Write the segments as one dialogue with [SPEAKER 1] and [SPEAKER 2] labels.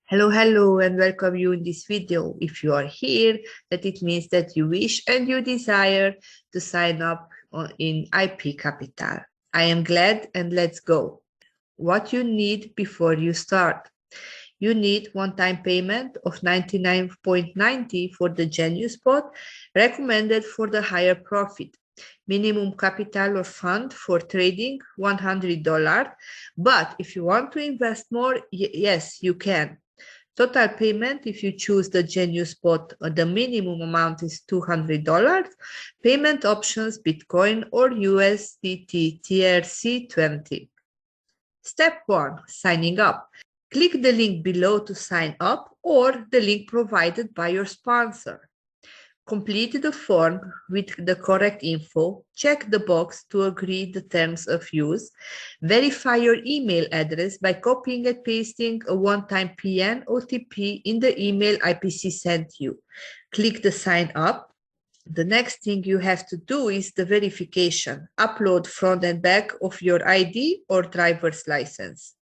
[SPEAKER 1] Hello, and welcome you in this video. If you are here, that it means that you wish and you desire to sign up in IPCAPITAL. I am glad, and let's go. What you need before you start. You need one-time payment of 99.90 for the Genius bot, recommended for the higher profit. Minimum capital or fund for trading, $100. But if you want to invest more, yes, you can. Total payment, if you choose the Genius bot, the minimum amount is $200. Payment options, Bitcoin or USDT TRC20. Step 1, signing up. Click the link below to sign up or the link provided by your sponsor. Complete the form with the correct info, check the box to agree the terms of use, verify your email address by copying and pasting a one-time PN OTP in the email IPC sent you. Click the sign up. The next thing you have to do is the verification. Upload front and back of your ID or driver's license.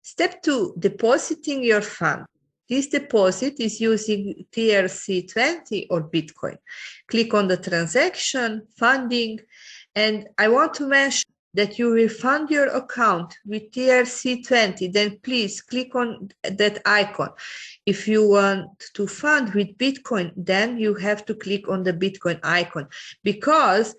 [SPEAKER 1] Step 2, depositing your fund. This deposit is using TRC20 or Bitcoin. Click on the transaction, funding, and I want to mention that you will fund your account with TRC20, then please click on that icon. If you want to fund with Bitcoin, then you have to click on the Bitcoin icon because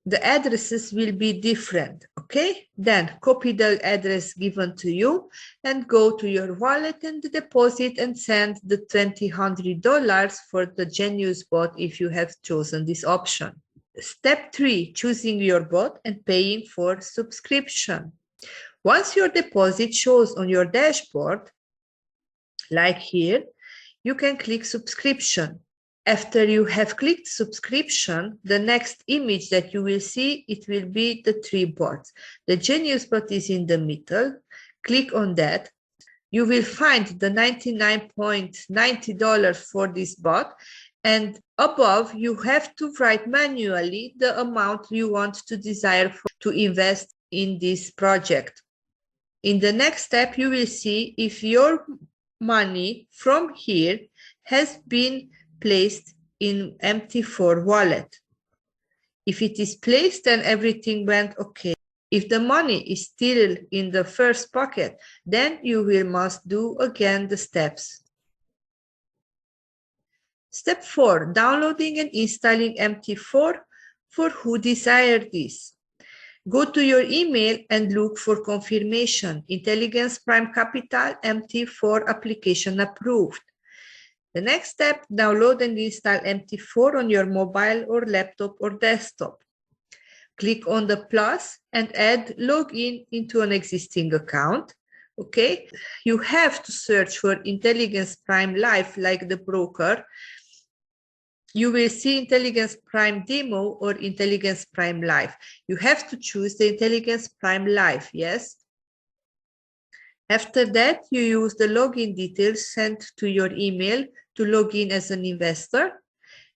[SPEAKER 1] the addresses will be different, okay? Then copy the address given to you and go to your wallet and deposit and send the $200 for the Genius bot if you have chosen this option. Step 3, choosing your bot and paying for subscription. Once your deposit shows on your dashboard, like here, you can click subscription. After you have clicked subscription, the next image that you will see, it will be the 3 bots. The Genius bot is in the middle. Click on that. You will find the $99.90 for this bot. And above, you have to write manually the amount you want to desire to invest in this project. In the next step, you will see if your money from here has been placed in MT4 wallet. If it is placed, then everything went okay. If the money is still in the first pocket, then you must do again the steps. Step 4, downloading and installing MT4 for who desire this. Go to your email and look for confirmation. Intelligence Prime Capital MT4 application approved. The next step, download and install MT4 on your mobile or laptop or desktop. Click on the plus and add login into an existing account. Okay, you have to search for Intelligence Prime Live like the broker. You will see Intelligence Prime Demo or Intelligence Prime Live. You have to choose the Intelligence Prime Live, yes? After that, you use the login details sent to your email to log in as an investor.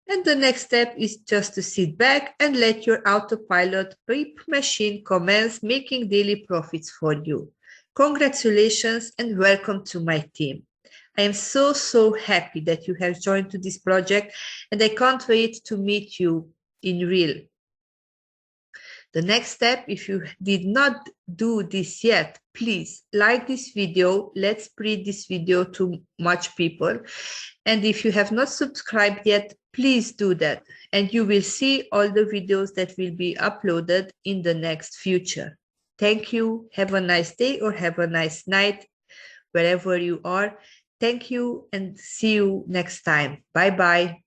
[SPEAKER 1] And the next step is just to sit back and let your autopilot beep machine commence making daily profits for you. Congratulations and welcome to my team. I am so happy that you have joined to this project and I can't wait to meet you in real. The next step, if you did not do this yet, please like this video. Let's spread this video to much people. And if you have not subscribed yet, please do that. And you will see all the videos that will be uploaded in the next future. Thank you. Have a nice day or have a nice night, wherever you are. Thank you and see you next time. Bye-bye.